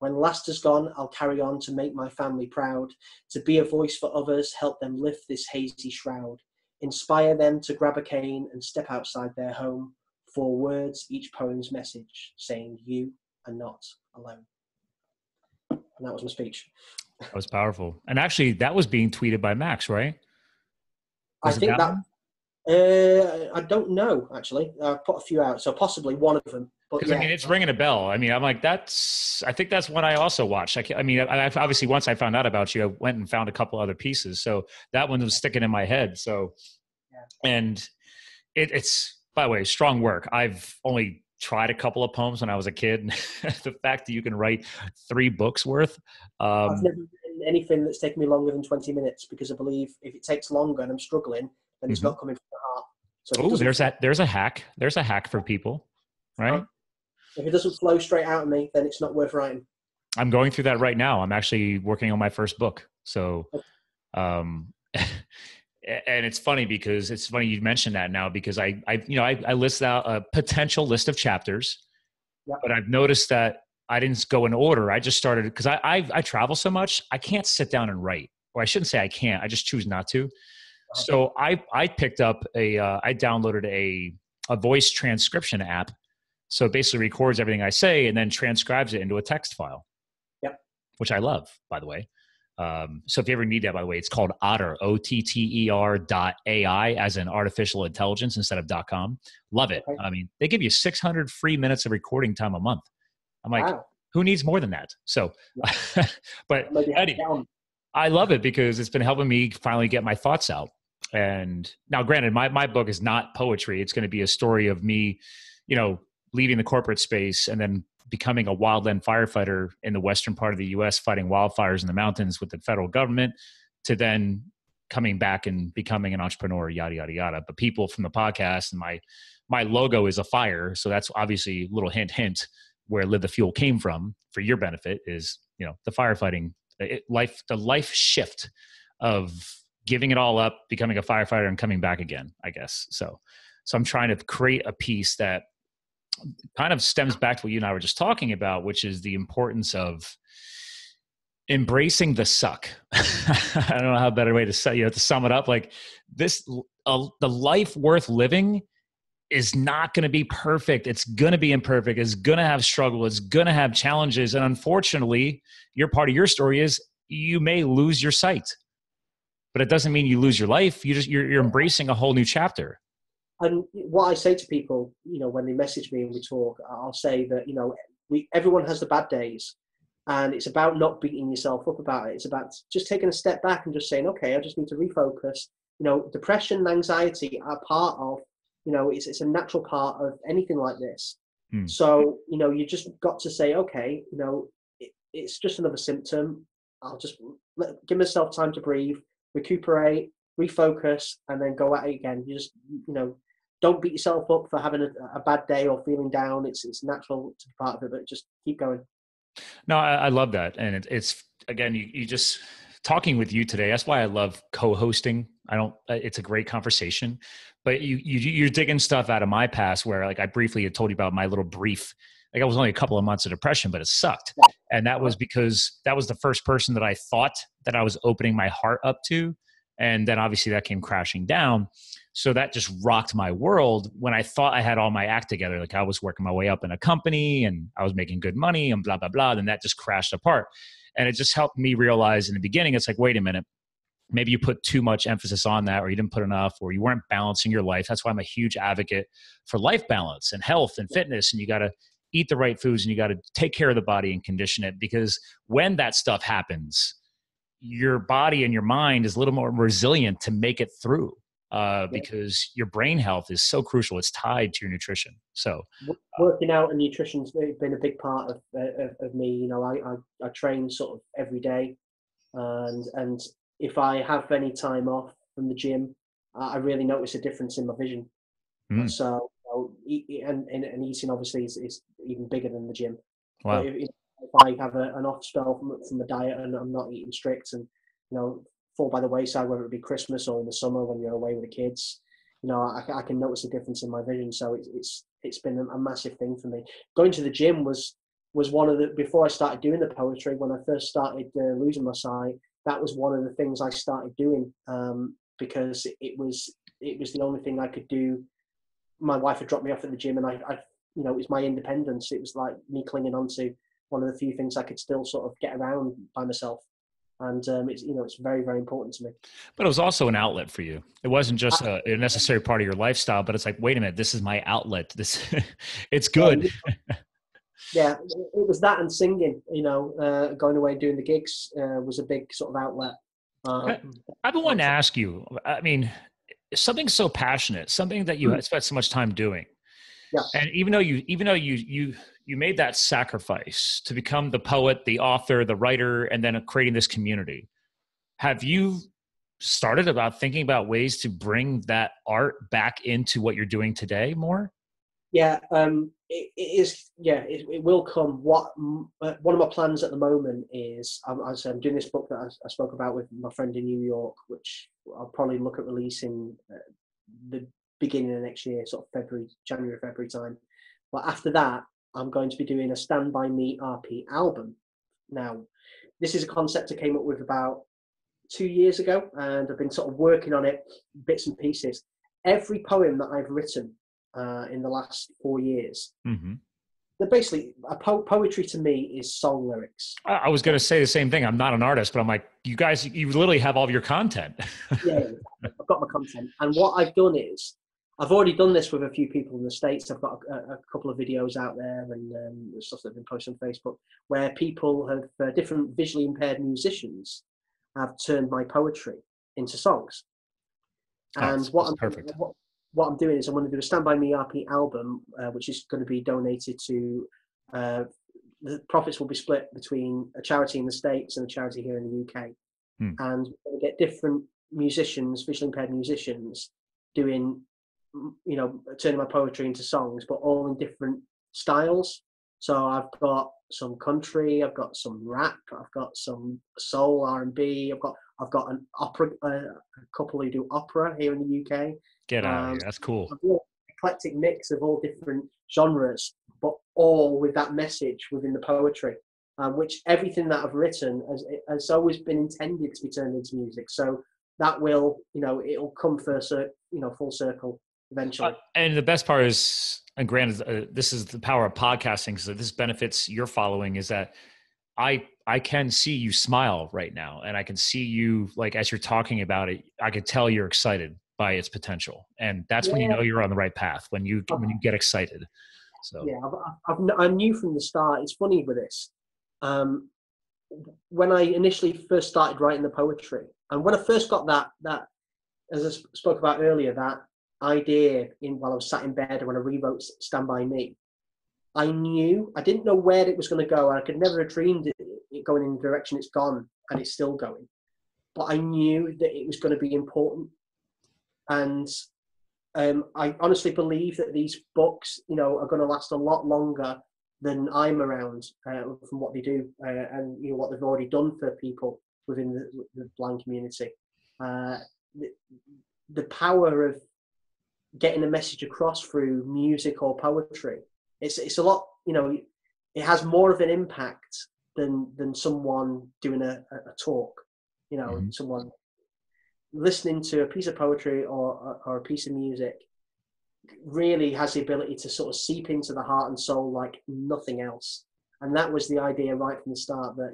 When last is gone, I'll carry on to make my family proud, to be a voice for others, help them lift this hazy shroud, inspire them to grab a cane and step outside their home. 4 words, each poem's message, saying you are not alone. And that was my speech. That was powerful. And actually, that was being tweeted by Max, right? I think that I don't know, actually. I put a few out, so possibly one of them. Because I mean, it's ringing a bell. I mean, I'm like, I think that's one I also watched. I mean, I obviously once I found out about you, I went and found a couple other pieces. So that one was sticking in my head. So, and it's, by the way, strong work. I've only tried a couple of poems when I was a kid. The fact that you can write 3 books worth. I've never written anything that's taken me longer than 20 minutes because I believe if it takes longer and I'm struggling, then it's not coming from the heart. So there's a hack. There's a hack for people, right? If it doesn't flow straight out of me, then it's not worth writing. I'm going through that right now. I'm actually working on my first book. So, and it's funny because it's funny you mentioned that now because I list out a potential list of chapters, but I've noticed that I didn't go in order. I just started because I travel so much. I can't sit down and write, or I shouldn't say I can't. I just choose not to. So I picked up I downloaded a voice transcription app. So it basically records everything I say and then transcribes it into a text file. Which I love, by the way. So if you ever need that, by the way, it's called Otter, OTTER.ai, as in artificial intelligence instead of .com. Love it. Okay. I mean, they give you 600 free minutes of recording time a month. I'm like, Wow. who needs more than that? So, but Maybe Eddie, I love it because it's been helping me finally get my thoughts out. And now, granted, my book is not poetry. It's going to be a story of me, leaving the corporate space and then becoming a wildland firefighter in the western part of the U.S., fighting wildfires in the mountains with the federal government, to then coming back and becoming an entrepreneur, yada, yada, yada. But people from the podcast, and my logo is a fire. So that's obviously a little hint, where Live the Fuel came from for your benefit is, the firefighting the life shift of giving it all up, becoming a firefighter and coming back again, I guess. So I'm trying to create a piece that kind of stems back to what you and I were just talking about, which is the importance of embracing the suck. I don't know how better way to say, to sum it up. Like this, the life worth living is not going to be perfect. It's going to be imperfect. It's going to have struggle. It's going to have challenges. And unfortunately, your part of your story is you may lose your sight, but it doesn't mean you lose your life. You're embracing a whole new chapter. And what I say to people, when they message me and we talk, I'll say that, everyone has the bad days, and it's about not beating yourself up about it. It's about just taking a step back and just saying, okay, I just need to refocus. Depression and anxiety are part of, it's a natural part of anything like this. So, you just got to say, okay, it's just another symptom. I'll just give myself time to breathe, recuperate, refocus, and then go at it again. You just, don't beat yourself up for having a bad day or feeling down. It's natural to be part of it, but just keep going. No, I love that. And it's again, you just talking with you today. That's why I love co-hosting. It's a great conversation, but you're digging stuff out of my past where, like, I briefly had told you about my little brief, like I was only a couple of months of depression, but it sucked. Yeah. And that was because that was the first person that I thought that I was opening my heart up to. And then obviously that came crashing down. So that just rocked my world when I thought I had all my act together. Like I was working my way up in a company and I was making good money and blah, blah, blah. Then that just crashed apart. And it just helped me realize in the beginning, it's like, wait a minute, maybe you put too much emphasis on that, or you didn't put enough, or you weren't balancing your life. That's why I'm a huge advocate for life balance and health and fitness. And you got to eat the right foods and you got to take care of the body and condition it, because when that stuff happens, your body and your mind is a little more resilient to make it through, because your brain health is so crucial. It's tied to your nutrition. So working out and nutrition's been a big part of me. I train sort of every day, and if I have any time off from the gym, I really notice a difference in my vision. So and eating obviously is even bigger than the gym. Wow. But if I have an off spell from the diet and I'm not eating strict and fall by the wayside, whether it be Christmas or in the summer when you're away with the kids, I can notice a difference in my vision. So it's been a massive thing for me. Going to the gym was one of the, before I started doing the poetry, when I first started losing my sight, that was one of the things I started doing, because it was the only thing I could do. My wife had dropped me off at the gym, and I it was my independence. It was like me clinging on to one of the few things I could still sort of get around by myself. And it's very, very important to me. But it was also an outlet for you. It wasn't just a necessary part of your lifestyle, but it's like, wait a minute, this is my outlet. It's good. Yeah, it was that and singing, going away and doing the gigs was a big sort of outlet. I've been wanting to ask you, I mean, something so passionate, something that you had spent so much time doing. Yeah. And even though you made that sacrifice to become the poet, the author, the writer, and then creating this community, have you started about thinking about ways to bring that art back into what you're doing today more? Yeah, it is. Yeah, it will come. One of my plans at the moment is I'm doing this book that I spoke about with my friend in New York, which I'll probably look at releasing the beginning of next year, sort of January, February time. But after that, I'm going to be doing a Stand By Me RP album. Now, this is a concept I came up with about 2 years ago, and I've been sort of working on it, bits and pieces. Every poem that I've written in the last 4 years, basically, poetry to me is song lyrics. I was going to say the same thing. I'm not an artist, but I'm like, you guys, you literally have all of your content. Yeah, I've got my content. And what I've done is, I've already done this with a few people in the States. I've got a couple of videos out there and stuff that have been posted on Facebook where people have, different visually impaired musicians have turned my poetry into songs. And Perfect. What I'm doing is I'm going to do a Stand By Me RP album, which is going to be donated to, the profits will be split between a charity in the States and a charity here in the UK. And we're going to get different musicians, visually impaired musicians, doing, turning my poetry into songs, but all in different styles. So I've got some country, I've got some rap, I've got some soul, R&B, I've got an opera, a couple who do opera here in the UK. Get out of here. That's cool. An eclectic mix of all different genres, but all with that message within the poetry, which everything that I've written has always been intended to be turned into music. So that will, it'll come full circle eventually. And the best part is, and granted, this is the power of podcasting, so this benefits your following, is that I can see you smile right now, and I can see you, like, as you're talking about it, I could tell you're excited by its potential, and that's when you know you're on the right path, when you get excited. So yeah, I knew from the start. It's funny with this. When I initially first started writing the poetry, and when I first got that, as I spoke about earlier, that idea while I was sat in bed, and when I rewrote Stand By Me, I didn't know where it was going to go. I could never have dreamed it going in the direction it's gone, and it's still going. But I knew that it was going to be important. And I honestly believe that these books, are going to last a lot longer than I'm around, from what they do, and what they've already done for people within the blind community. The power of getting a message across through music or poetry, it's a lot. It has more of an impact than someone doing a talk. Someone listening to a piece of poetry or a piece of music really has the ability to sort of seep into the heart and soul like nothing else. And that was the idea right from the start, that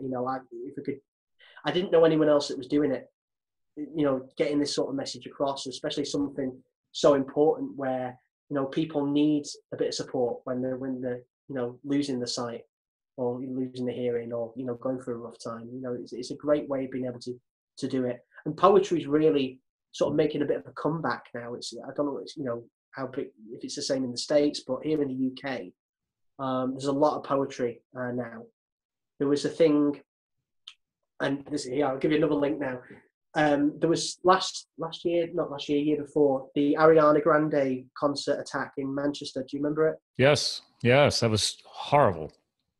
I didn't know anyone else that was doing it, getting this sort of message across, especially something so important where people need a bit of support when they're losing the sight or losing the hearing or going through a rough time. It's a great way of being able to do it. And poetry is really sort of making a bit of a comeback now. I don't know, how big, if it's the same in the States, but here in the UK, there's a lot of poetry now. There was a thing, and I'll give you another link now. There was year before, the Ariana Grande concert attack in Manchester. Do you remember it? Yes, that was horrible.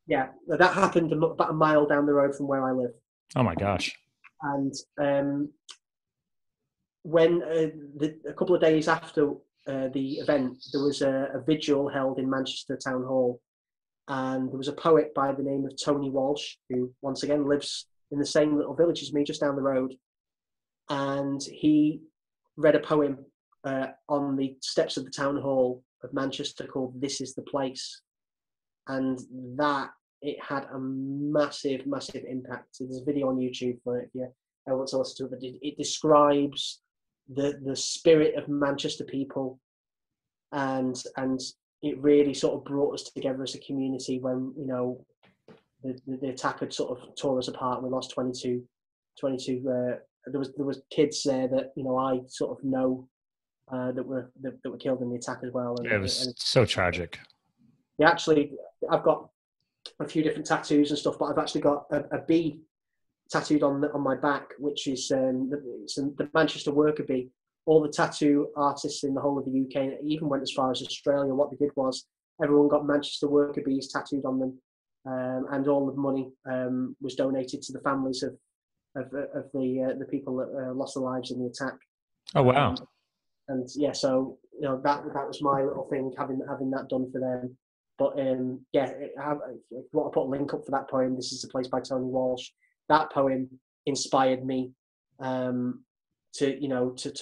Yeah, that happened about a mile down the road from where I live. Oh my gosh. And when a couple of days after the event, there was a vigil held in Manchester Town Hall, and there was a poet by the name of Tony Walsh, who once again lives in the same little village as me, just down the road. And he read a poem on the steps of the Town Hall of Manchester called "This Is the Place," and it had a massive, massive impact. So there's a video on YouTube for it if you want to listen to it. But it describes the spirit of Manchester people, and it really sort of brought us together as a community when the attack had sort of tore us apart. We lost 22. There was kids there that I sort of know that were killed in the attack as well. And it was so tragic. Yeah, actually, I've got a few different tattoos and stuff, but I've actually got a bee tattooed on my back, which is the Manchester worker bee. All the tattoo artists in the whole of the UK, even went as far as Australia. What they did was everyone got Manchester worker bees tattooed on them, and all the money was donated to the families of the people that lost their lives in the attack. Oh wow! And yeah, so that was my little thing, having that done for them. But if you want to put a link up for that poem, "This Is the Place" by Tony Walsh. That poem inspired me to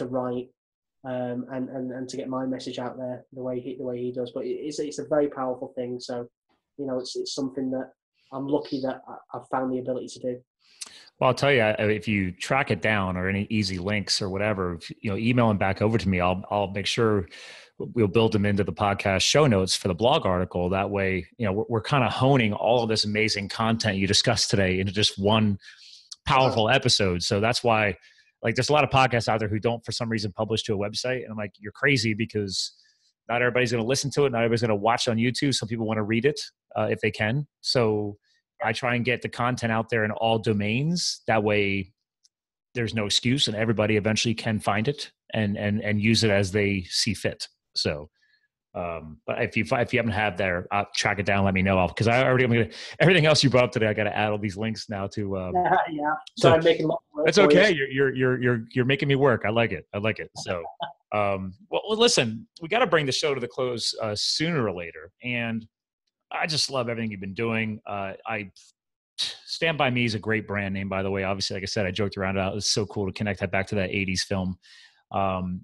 write and to get my message out there the way he does. But it's a very powerful thing. So it's something that I'm lucky that I've found the ability to do. Well, I'll tell you, if you track it down or any easy links or whatever, email them back over to me. I'll make sure we'll build them into the podcast show notes for the blog article. That way, we're kind of honing all of this amazing content you discussed today into just one powerful episode. So that's why, like, there's a lot of podcasts out there who don't, for some reason, publish to a website. And I'm like, you're crazy, because not everybody's going to listen to it. Not everybody's going to watch it on YouTube. Some people want to read it if they can. So I try and get the content out there in all domains. That way there's no excuse, and everybody eventually can find it and use it as they see fit. So, but if you happen to have there, I'll track it down. Let me know, because everything else you brought up today, I got to add all these links now to. Yeah. So I'm making. That's okay. You're making me work. I like it. So, well, listen, we got to bring the show to the close sooner or later, and I just love everything you've been doing. Stand By Me is a great brand name, by the way. Obviously, like I said, I joked around about it. It was so cool to connect that back to that 80s film.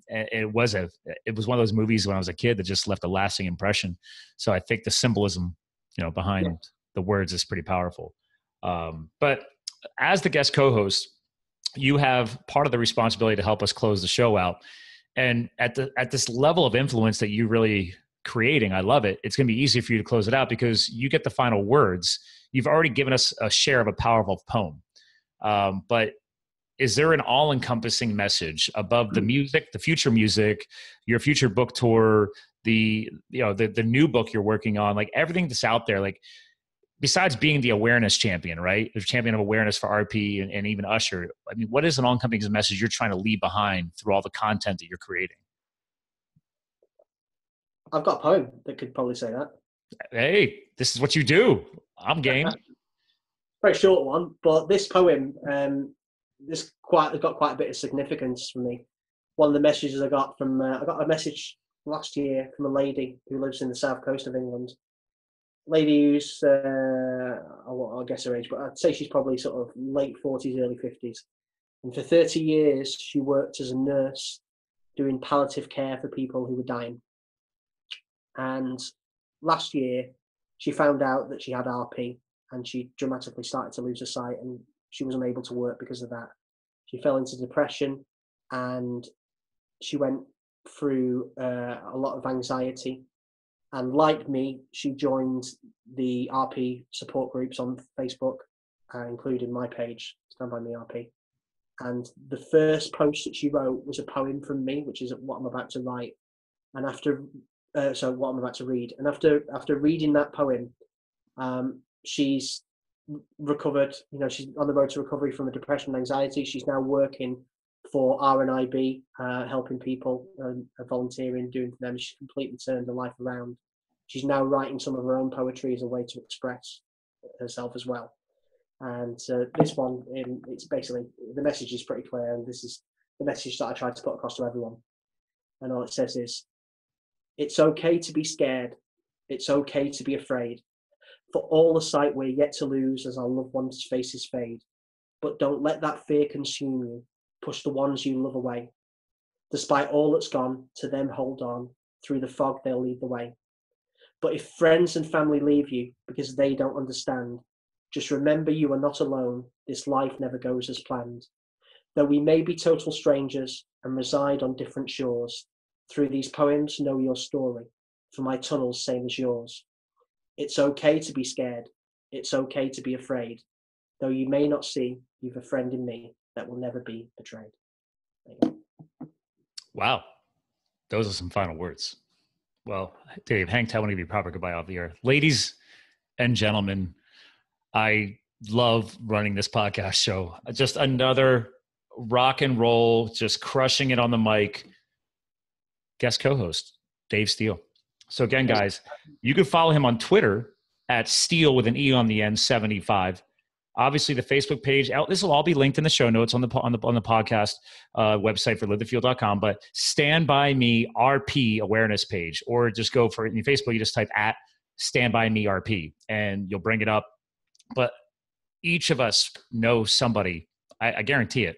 It was one of those movies when I was a kid that just left a lasting impression. So I think the symbolism, behind the words is pretty powerful. But as the guest co-host, you have part of the responsibility to help us close the show out. And at this level of influence that you really creating, I love it. It's going to be easy for you to close it out because you get the final words. You've already given us a share of a powerful poem. But is there an all-encompassing message above the music, the future music, your future book tour, the new book you're working on, like everything that's out there, like besides being the awareness champion, right? The champion of awareness for RP and even Usher. I mean, what is an all-encompassing message you're trying to leave behind through all the content that you're creating? I've got a poem that could probably say that. Hey, this is what you do. I'm game. Very short one, but this poem, has got quite a bit of significance for me. One of the messages I got from, I got a message last year from a lady who lives in the south coast of England. Lady who's, I'll guess her age, but I'd say she's probably sort of late 40s, early 50s. And for 30 years, she worked as a nurse doing palliative care for people who were dying. And last year, she found out that she had RP, and she dramatically started to lose her sight, and she was unable to work because of that. She fell into depression, and she went through a lot of anxiety. And like me, she joined the RP support groups on Facebook, including my page, Stand By Me RP. And the first post that she wrote was a poem from me, which is what I'm about to write. And what I'm about to read. And after reading that poem, she's recovered. She's on the road to recovery from a depression and anxiety. She's now working for RNIB, helping people, volunteering, doing for them. She's completely turned her life around. She's now writing some of her own poetry as a way to express herself as well. And this one, it's basically, the message is pretty clear, and this is the message that I tried to put across to everyone. And all it says is, it's okay to be scared. It's okay to be afraid. For all the sight we're yet to lose as our loved ones' faces fade. But don't let that fear consume you. Push the ones you love away. Despite all that's gone, to them hold on. Through the fog, they'll lead the way. But if friends and family leave you because they don't understand, just remember you are not alone. This life never goes as planned. Though we may be total strangers and reside on different shores, through these poems, know your story, for my tunnel's same as yours. It's okay to be scared. It's okay to be afraid. Though you may not see, you've a friend in me that will never be betrayed. Wow. Those are some final words. Well, Dave, hang tight. I want to give you a proper goodbye off the air. Ladies and gentlemen, I love running this podcast show. Just another rock and roll, just crushing it on the mic. Guest co-host, Dave Steele. So again, guys, you can follow him on Twitter at Steele with an E on the end, 75. Obviously, the Facebook page. This will all be linked in the show notes on the podcast website for livethefuel.com. But Stand By Me RP awareness page, or just go for it in Facebook. You just type at Stand By Me RP, and you'll bring it up. But each of us knows somebody. I guarantee it.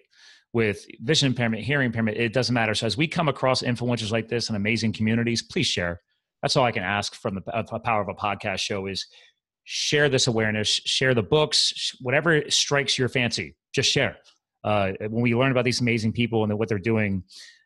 With vision impairment, hearing impairment, it doesn't matter. So as we come across influencers like this in amazing communities, please share. That's all I can ask from the power of a podcast show is share this awareness, share the books, whatever strikes your fancy, just share. When we learn about these amazing people and what they're doing,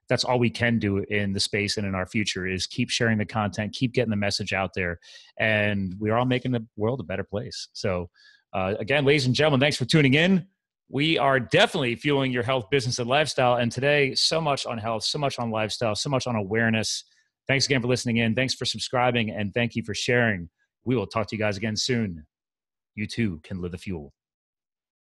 that's all we can do in the space and in our future is keep sharing the content, keep getting the message out there, and we're all making the world a better place. So again, ladies and gentlemen, thanks for tuning in. We are definitely fueling your health, business, and lifestyle. And today, so much on health, so much on lifestyle, so much on awareness. Thanks again for listening in. Thanks for subscribing, and thank you for sharing. We will talk to you guys again soon. You too can live the fuel.